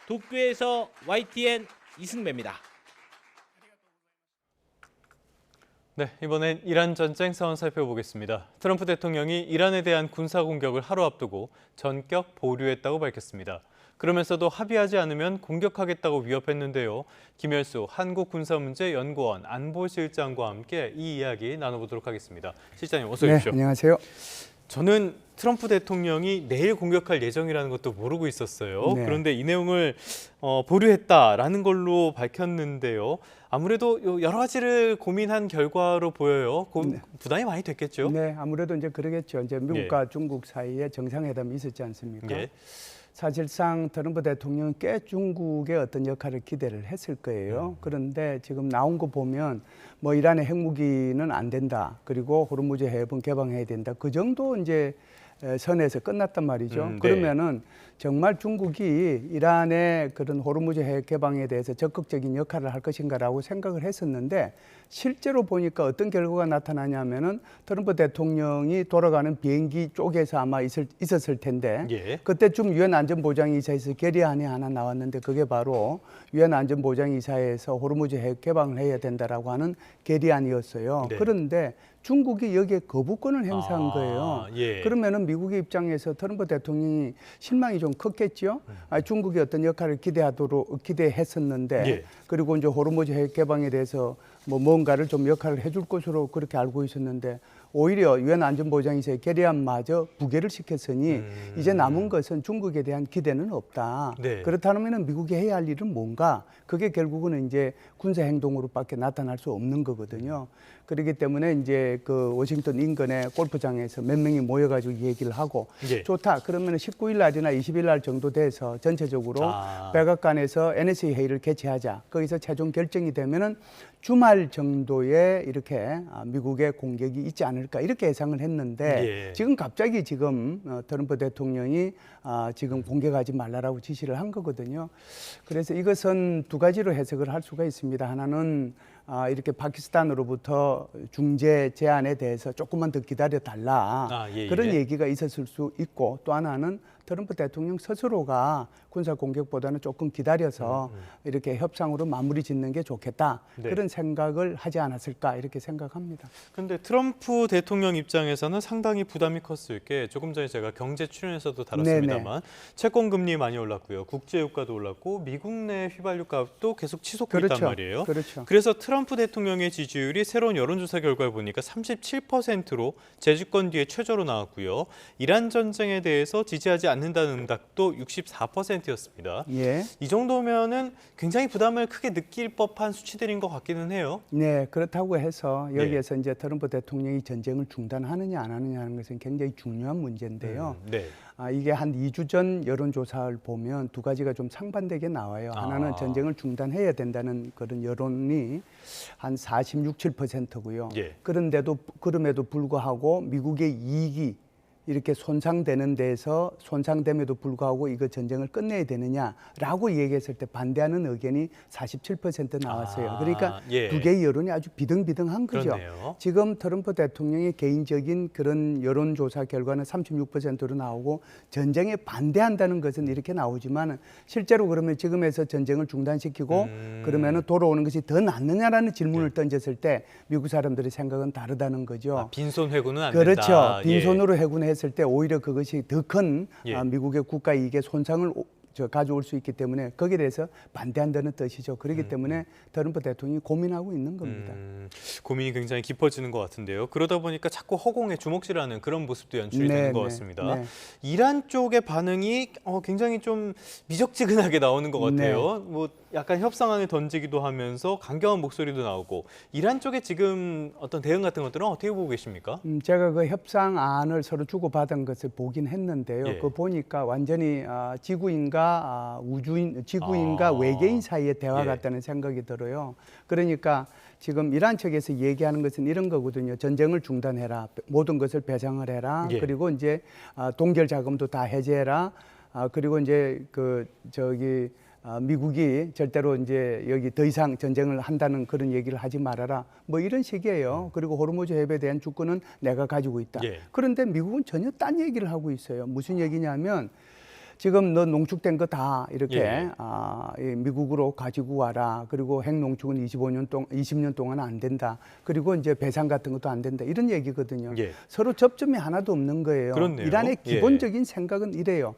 도쿄에서 YTN 이승배입니다. 네, 이번엔 이란 전쟁 상황 살펴보겠습니다. 트럼프 대통령이 이란에 대한 군사 공격을 하루 앞두고 전격 보류했다고 밝혔습니다. 그러면서도 합의하지 않으면 공격하겠다고 위협했는데요. 김열수 한국군사문제연구원 안보실장과 함께 이 이야기 나눠보도록 하겠습니다. 실장님 어서 오십시오. 네, 안녕하세요. 저는 트럼프 대통령이 내일 공격할 예정이라는 것도 모르고 있었어요. 네. 그런데 이 내용을 보류했다라는 걸로 밝혔는데요. 아무래도 여러 가지를 고민한 결과로 보여요. 부담이 많이 됐겠죠? 네, 아무래도 이제 그러겠죠. 이제 미국과 중국 사이에 정상회담이 있었지 않습니까? 예. 사실상 트럼프 대통령은 꽤 중국의 어떤 역할을 기대를 했을 거예요. 그런데 지금 나온 거 보면 뭐 이란의 핵무기는 안 된다. 그리고 호르무즈 해협은 개방해야 된다. 그 정도 이제 선에서 끝났단 말이죠. 네. 그러면은 정말 중국이 이란의 그런 호르무즈 해협 개방에 대해서 적극적인 역할을 할 것인가라고 생각을 했었는데 실제로 보니까 어떤 결과가 나타나냐면은 트럼프 대통령이 돌아가는 비행기 쪽에서 아마 있었을 텐데 예. 그때쯤 유엔 안전보장이사에서 결의안이 하나 나왔는데 그게 바로 유엔 안전보장이사에서 호르무즈 해협 개방을 해야 된다라고 하는 결의안이었어요. 네. 그런데 중국이 여기에 거부권을 행사한 거예요. 예. 그러면은 미국의 입장에서 트럼프 대통령이 실망이 좀 컸겠죠. 중국이 어떤 역할을 기대했었는데 예. 그리고 이제 호르무즈 해협 개방에 대해서 뭐 뭔가를 좀 역할을 해줄 것으로 그렇게 알고 있었는데 오히려 유엔 안전보장이사의 결의안마저 부결을 시켰으니 이제 남은 것은 중국에 대한 기대는 없다. 네. 그렇다면 미국이 해야 할 일은 뭔가? 그게 결국은 이제 군사 행동으로밖에 나타날 수 없는 거거든요. 그렇기 때문에 이제 그 워싱턴 인근의 골프장에서 몇 명이 모여가지고 얘기를 하고 예. 좋다. 그러면 19일 날이나 20일 날 정도 돼서 전체적으로 백악관에서 NSC 회의를 개최하자. 거기서 최종 결정이 되면은 주말 정도에 이렇게 미국의 공격이 있지 않을까 이렇게 예상을 했는데 예. 지금 갑자기 지금 트럼프 대통령이 지금 공격하지 말라라고 지시를 한 거거든요. 그래서 이것은 두 가지로 해석을 할 수가 있습니다. 하나는 이렇게 파키스탄으로부터 중재 제안에 대해서 조금만 더 기다려 달라 그런 얘기가 있었을 수 있고 또 하나는 트럼프 대통령 스스로가 군사 공격보다는 조금 기다려서 이렇게 협상으로 마무리 짓는 게 좋겠다. 네. 그런 생각을 하지 않았을까 이렇게 생각합니다. 근데 트럼프 대통령 입장에서는 상당히 부담이 컸을 게 조금 전에 제가 경제 출연에서도 다뤘습니다만 채권 금리 많이 올랐고요. 국제유가도 올랐고 미국 내 휘발유 값도 계속 치솟고 있단 말이에요. 그렇죠. 그래서 트럼프 대통령의 지지율이 새로운 여론조사 결과를 보니까 37%로 재집권 뒤에 최저로 나왔고요. 이란 전쟁에 대해서 지지하지 않는다는 응답도 64%였습니다. 예. 이 정도면은 굉장히 부담을 크게 느낄 법한 수치들인 것 같기는 해요. 네, 그렇다고 해서 여기에서 이제 트럼프 대통령이 전쟁을 중단하느냐 안 하느냐 하는 것은 굉장히 중요한 문제인데요. 네. 이게 한 2주 전 여론조사를 보면 두 가지가 좀 상반되게 나와요. 하나는 전쟁을 중단해야 된다는 그런 여론이 한 46, 7%고요. 예. 그럼에도 불구하고 미국의 이익이 이렇게 손상되는 데서 손상됨에도 불구하고 이거 전쟁을 끝내야 되느냐라고 얘기했을 때 반대하는 의견이 47% 나왔어요. 그러니까 두 개의 여론이 아주 비등비등한 거죠. 그렇네요. 지금 트럼프 대통령의 개인적인 그런 여론조사 결과는 36%로 나오고 전쟁에 반대한다는 것은 이렇게 나오지만 실제로 그러면 지금에서 전쟁을 중단시키고 그러면은 돌아오는 것이 더 낫느냐라는 질문을 던졌을 때 미국 사람들의 생각은 다르다는 거죠. 빈손 회군은 안 그렇죠. 된다. 빈손으로 해군했을 때 오히려 그것이 더 큰 예. 미국의 국가 이익에 손상을 가져올 수 있기 때문에 거기에 대해서 반대한다는 뜻이죠. 그렇기 때문에 트럼프 대통령이 고민하고 있는 겁니다. 고민이 굉장히 깊어지는 것 같은데요. 그러다 보니까 자꾸 허공에 주먹질하는 그런 모습도 연출이 되는 것 같습니다. 네. 이란 쪽의 반응이 굉장히 좀 미적지근하게 나오는 것 같아요. 뭐 약간 협상안을 던지기도 하면서 강경한 목소리도 나오고 이란 쪽에 지금 어떤 대응 같은 것들은 어떻게 보고 계십니까? 제가 그 협상안을 서로 주고받은 것을 보긴 했는데요. 예. 그거 보니까 완전히 지구인과 외계인 사이의 대화 같다는 생각이 들어요. 그러니까 지금 이란 측에서 얘기하는 것은 이런 거거든요. 전쟁을 중단해라. 모든 것을 배상을 해라. 예. 그리고 이제 동결 자금도 다 해제해라. 그리고 이제 미국이 절대로 이제 여기 더 이상 전쟁을 한다는 그런 얘기를 하지 말아라. 뭐 이런 식이에요. 그리고 호르무즈 해협에 대한 주권은 내가 가지고 있다. 예. 그런데 미국은 전혀 딴 얘기를 하고 있어요. 무슨 얘기냐면 지금 너 농축된 거 다 이렇게 미국으로 가지고 와라. 그리고 핵 농축은 20년 동안 안 된다. 그리고 이제 배상 같은 것도 안 된다. 이런 얘기거든요. 예. 서로 접점이 하나도 없는 거예요. 그렇네요. 이란의 기본적인 생각은 이래요.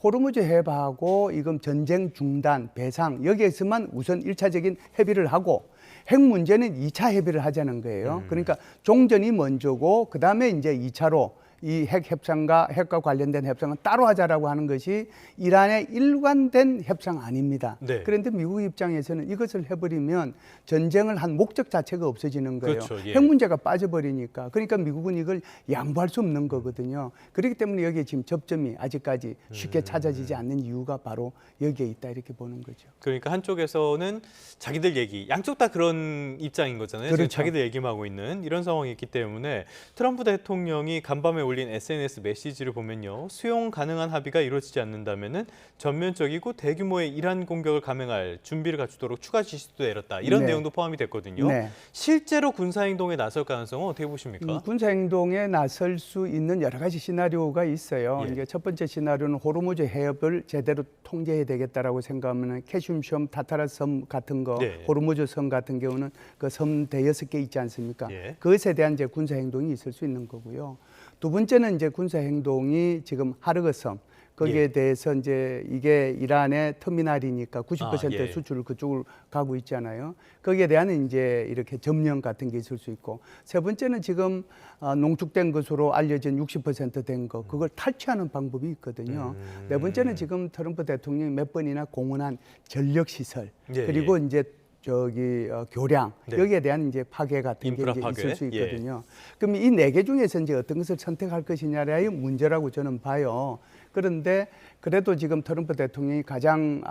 호르무즈 해협하고 이건 전쟁 중단, 배상 여기에서만 우선 1차적인 협의를 하고 핵 문제는 2차 협의를 하자는 거예요. 그러니까 종전이 먼저고 그다음에 이제 2차로 이 핵과 관련된 협상은 따로 하자라고 하는 것이 이란의 일관된 협상 아닙니다. 네. 그런데 미국 입장에서는 이것을 해버리면 전쟁을 한 목적 자체가 없어지는 거예요. 그렇죠. 예. 핵 문제가 빠져버리니까. 그러니까 미국은 이걸 양보할 수 없는 거거든요. 그렇기 때문에 여기에 지금 접점이 아직까지 쉽게 찾아지지 않는 이유가 바로 여기에 있다 이렇게 보는 거죠. 그러니까 한쪽에서는 자기들 얘기, 양쪽 다 그런 입장인 거잖아요. 그렇죠. 지금 자기들 얘기만 하고 있는 이런 상황이 있기 때문에 트럼프 대통령이 간밤에 올린 SNS 메시지를 보면요. 수용 가능한 합의가 이루어지지 않는다면은 전면적이고 대규모의 이란 공격을 감행할 준비를 갖추도록 추가 지시도 내렸다. 이런 네. 내용도 포함이 됐거든요. 네. 실제로 군사행동에 나설 가능성은 어떻게 보십니까? 군사행동에 나설 수 있는 여러 가지 시나리오가 있어요. 예. 이게 첫 번째 시나리오는 호르무즈 해협을 제대로 통제해야 되겠다라고 생각하면 캐슘섬, 타타라 섬 같은 거, 네. 호르무즈 섬 같은 경우는 그 섬 대여섯 개 있지 않습니까? 예. 그것에 대한 이제 군사행동이 있을 수 있는 거고요. 두 번째는 이제 군사행동이 지금 하르그 섬 거기에 예. 대해서 이제 이게 이란의 터미널이니까 90%의 예. 수출을 그쪽으로 가고 있잖아요. 거기에 대한 이제 이렇게 점령 같은 게 있을 수 있고 세 번째는 지금 농축된 것으로 알려진 60%된 거 그걸 탈취하는 방법이 있거든요. 네 번째는 지금 트럼프 대통령이 몇 번이나 공언한 전력 시설 예. 그리고 이제 교량 네. 여기에 대한 이제 파괴 같은 게 인프라 이제 파괴. 있을 수 있거든요. 그럼 이 네 개 중에서 이제 어떤 것을 선택할 것이냐의 문제라고 저는 봐요. 그런데 그래도 지금 트럼프 대통령이 가장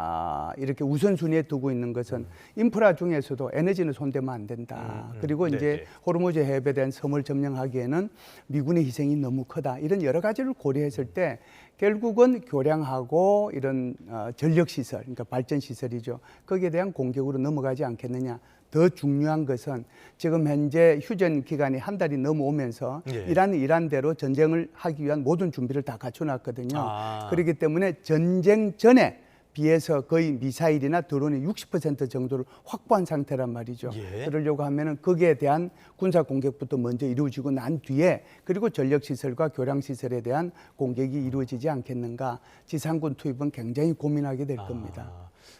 이렇게 우선순위에 두고 있는 것은 인프라 중에서도 에너지는 손대면 안 된다. 그리고 이제 네네. 호르무즈 해협에 대한 섬을 점령하기에는 미군의 희생이 너무 크다. 이런 여러 가지를 고려했을 때 결국은 교량하고 이런 전력시설, 그러니까 발전시설이죠. 거기에 대한 공격으로 넘어가지 않겠느냐. 더 중요한 것은 지금 현재 휴전 기간이 한 달이 넘어오면서 예. 이란은 이란대로 전쟁을 하기 위한 모든 준비를 다 갖춰놨거든요. 그렇기 때문에 전쟁 전에 비해서 거의 미사일이나 드론의 60% 정도를 확보한 상태란 말이죠. 예. 그러려고 하면은 거기에 대한 군사 공격부터 먼저 이루어지고 난 뒤에 그리고 전력 시설과 교량 시설에 대한 공격이 이루어지지 않겠는가. 지상군 투입은 굉장히 고민하게 될 겁니다.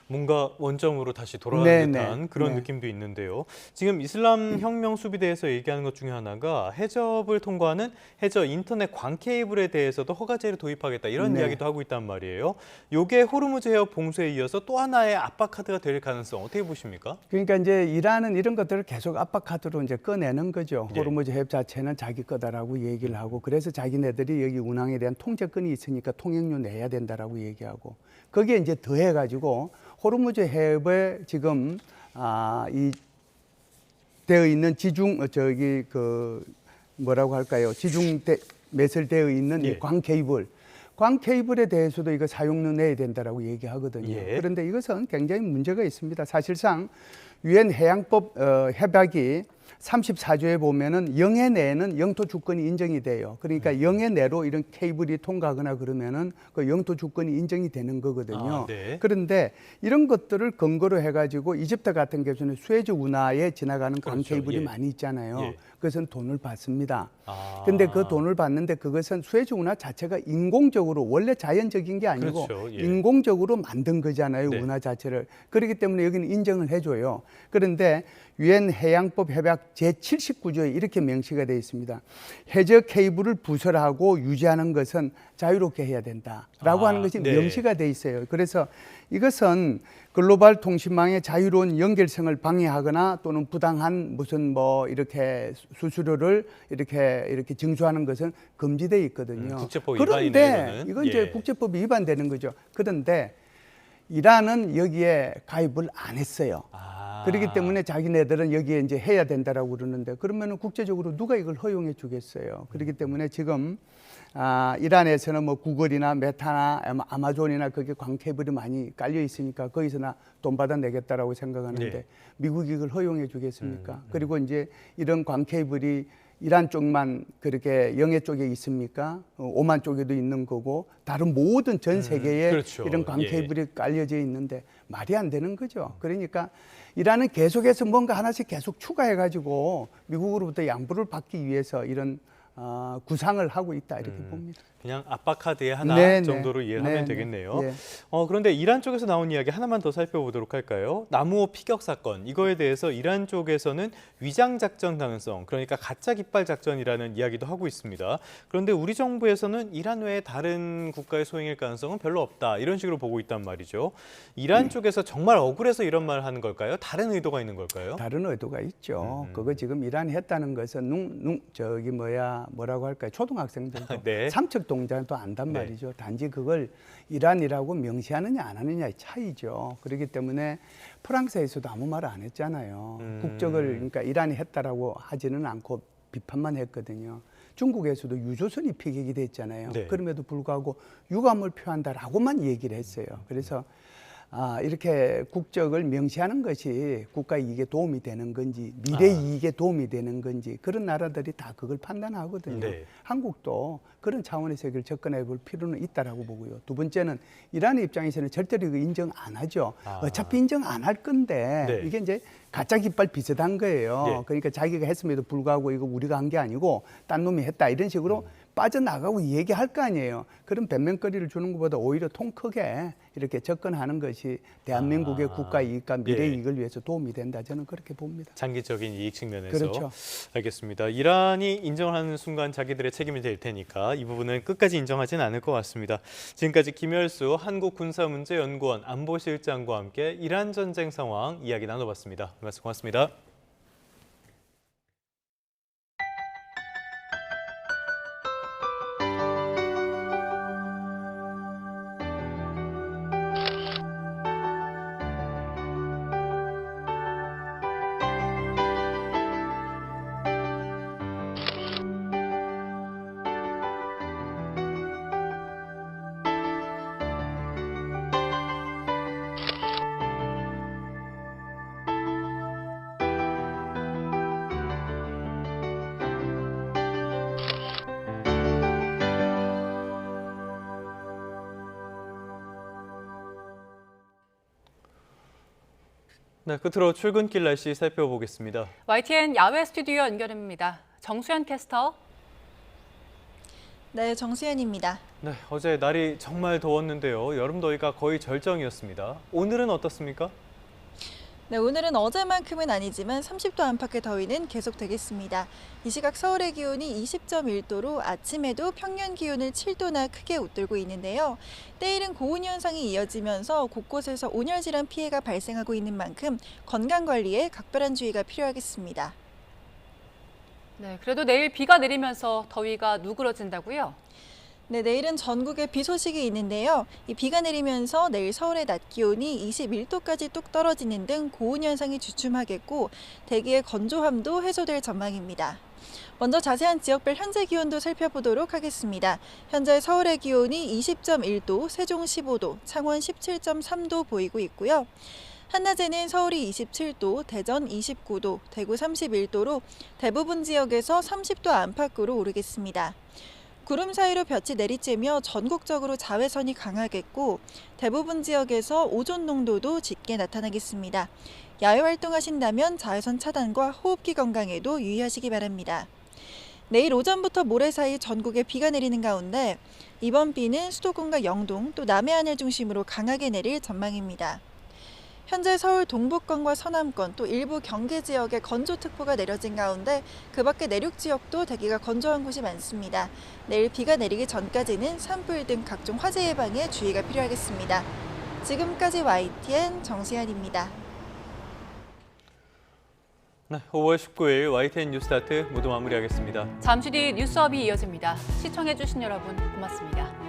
뭔가 원점으로 다시 돌아가는 듯한 네, 그런 네. 느낌도 있는데요. 지금 이슬람 혁명 수비대에서 얘기하는 것 중에 하나가 해접을 통과하는 해저 인터넷 광 케이블에 대해서도 허가제를 도입하겠다 이런 네. 이야기도 하고 있단 말이에요. 이게 호르무즈 해협 봉쇄에 이어서 또 하나의 압박 카드가 될 가능성 어떻게 보십니까? 그러니까 이제 이란은 이런 것들을 계속 압박 카드로 이제 꺼내는 거죠. 예. 호르무즈 해협 자체는 자기 거다라고 얘기를 하고 그래서 자기네들이 여기 운항에 대한 통제권이 있으니까 통행료 내야 된다라고 얘기하고 거기에 이제 더해가지고 호르무즈 해협에 지금 이 되어 있는 뭐라고 할까요? 매설되어 있는 예. 이 광 케이블에 대해서도 이거 사용료 내야 된다라고 얘기하거든요. 예. 그런데 이것은 굉장히 문제가 있습니다. 사실상 유엔 해양법 협약이 34조에 보면은 영해 내에는 영토 주권이 인정이 돼요. 그러니까 영해 내로 이런 케이블이 통과하거나 그러면은 그 영토 주권이 인정이 되는 거거든요. 네. 그런데 이런 것들을 근거로 해가지고 이집트 같은 경우는 수에즈 운하에 지나가는 광 그렇죠. 케이블이 예. 많이 있잖아요. 예. 그것은 돈을 받습니다. 근데 그 돈을 받는데 그것은 수에즈 운하 자체가 인공적으로 원래 자연적인 게 아니고 그렇죠. 예. 인공적으로 만든 거잖아요. 네. 운하 자체를. 그렇기 때문에 여기는 인정을 해줘요. 그런데 유엔 해양법 협약 제79조에 이렇게 명시가 되어 있습니다. 해저 케이블을 부설하고 유지하는 것은 자유롭게 해야 된다라고 하는 것이 네. 명시가 되어 있어요. 그래서 이것은 글로벌 통신망의 자유로운 연결성을 방해하거나 또는 부당한 무슨 뭐 이렇게 수수료를 이렇게 징수하는 것은 금지되어 있거든요. 국제법 그런데 위반이네요, 이건 이제 예. 국제법이 위반되는 거죠. 그런데 이란은 여기에 가입을 안 했어요. 그렇기 때문에 자기네들은 여기에 이제 해야 된다라고 그러는데 그러면은 국제적으로 누가 이걸 허용해 주겠어요. 그렇기 때문에 지금 이란에서는 뭐 구글이나 메타나 아마존이나 거기에 광 케이블이 많이 깔려 있으니까 거기서나 돈 받아 내겠다라고 생각하는데 네. 미국이 이걸 허용해 주겠습니까? 그리고 이제 이런 광 케이블이 이란 쪽만 그렇게 영해 쪽에 있습니까? 오만 쪽에도 있는 거고 다른 모든 전 세계에 그렇죠. 이런 광 예. 케이블이 깔려져 있는데 말이 안 되는 거죠. 그러니까 이란은 계속해서 뭔가 하나씩 계속 추가해가지고 미국으로부터 양보를 받기 위해서 이런 구상을 하고 있다 이렇게 봅니다. 그냥 압박 카드의 하나 정도로 이해를 하면 되겠네요. 네. 그런데 이란 쪽에서 나온 이야기 하나만 더 살펴보도록 할까요? 나무호 피격 사건, 이거에 대해서 이란 쪽에서는 위장 작전 가능성, 그러니까 가짜 깃발 작전이라는 이야기도 하고 있습니다. 그런데 우리 정부에서는 이란 외에 다른 국가의 소행일 가능성은 별로 없다, 이런 식으로 보고 있단 말이죠. 이란 쪽에서 정말 억울해서 이런 말을 하는 걸까요? 다른 의도가 있는 걸까요? 다른 의도가 있죠. 그거 지금 이란이 했다는 것은 뭐라고 할까요? 초등학생들도 네. 삼척 동작도 안단 말이죠. 단지 그걸 이란이라고 명시하느냐 안 하느냐의 차이죠. 그렇기 때문에 프랑스에서도 아무 말 안 했잖아요. 국적을 그러니까 이란이 했다라고 하지는 않고 비판만 했거든요. 중국에서도 유조선이 피격이 됐잖아요. 네. 그럼에도 불구하고 유감을 표한다라고만 얘기를 했어요. 그래서 이렇게 국적을 명시하는 것이 국가 이익에 도움이 되는 건지 미래 이익에 도움이 되는 건지 그런 나라들이 다 그걸 판단하거든요. 네. 한국도 그런 차원에서 이걸 접근해 볼 필요는 있다라고 보고요. 두 번째는 이란의 입장에서는 절대로 이거 인정 안 하죠. 어차피 인정 안 할 건데 이게 이제 가짜 깃발 비슷한 거예요. 그러니까 자기가 했음에도 불구하고 이거 우리가 한 게 아니고 딴 놈이 했다 이런 식으로 빠져나가고 얘기할 거 아니에요. 그런 변명거리를 주는 것보다 오히려 통 크게 이렇게 접근하는 것이 대한민국의 국가 이익과 미래 이익을 위해서 도움이 된다. 저는 그렇게 봅니다. 장기적인 이익 측면에서. 그렇죠. 알겠습니다. 이란이 인정을 하는 순간 자기들의 책임이 될 테니까 이 부분은 끝까지 인정하지는 않을 것 같습니다. 지금까지 김열수 한국군사문제연구원 안보실장과 함께 이란 전쟁 상황 이야기 나눠봤습니다. 말씀 고맙습니다. 네, 끝으로 출근길 날씨 살펴보겠습니다. YTN 야외 스튜디오 연결입니다. 정수현 캐스터. 네, 정수현입니다. 네, 어제 날이 정말 더웠는데요. 여름 더위가 거의 절정이었습니다. 오늘은 어떻습니까? 네, 오늘은 어제만큼은 아니지만 30도 안팎의 더위는 계속되겠습니다. 이 시각 서울의 기온이 20.1도로 아침에도 평년 기온을 7도나 크게 웃돌고 있는데요. 때이른 고온 현상이 이어지면서 곳곳에서 온열 질환 피해가 발생하고 있는 만큼 건강관리에 각별한 주의가 필요하겠습니다. 네, 그래도 내일 비가 내리면서 더위가 누그러진다고요? 네, 내일은 전국에 비 소식이 있는데요. 이 비가 내리면서 내일 서울의 낮 기온이 21도까지 뚝 떨어지는 등 고온 현상이 주춤하겠고 대기의 건조함도 해소될 전망입니다. 먼저 자세한 지역별 현재 기온도 살펴보도록 하겠습니다. 현재 서울의 기온이 20.1도, 세종 15도, 창원 17.3도 보이고 있고요. 한낮에는 서울이 27도, 대전 29도, 대구 31도로 대부분 지역에서 30도 안팎으로 오르겠습니다. 구름 사이로 볕이 내리쬐며 전국적으로 자외선이 강하겠고 대부분 지역에서 오존 농도도 짙게 나타나겠습니다. 야외 활동하신다면 자외선 차단과 호흡기 건강에도 유의하시기 바랍니다. 내일 오전부터 모레 사이 전국에 비가 내리는 가운데 이번 비는 수도권과 영동 또 남해안을 중심으로 강하게 내릴 전망입니다. 현재 서울 동부권과 서남권 또 일부 경기 지역에 건조특보가 내려진 가운데 그 밖에 내륙 지역도 대기가 건조한 곳이 많습니다. 내일 비가 내리기 전까지는 산불 등 각종 화재 예방에 주의가 필요하겠습니다. 지금까지 YTN 정수현입니다. 네, 5월 19일 YTN 뉴스타트 모두 마무리하겠습니다. 잠시 뒤 뉴스업이 이어집니다. 시청해주신 여러분 고맙습니다.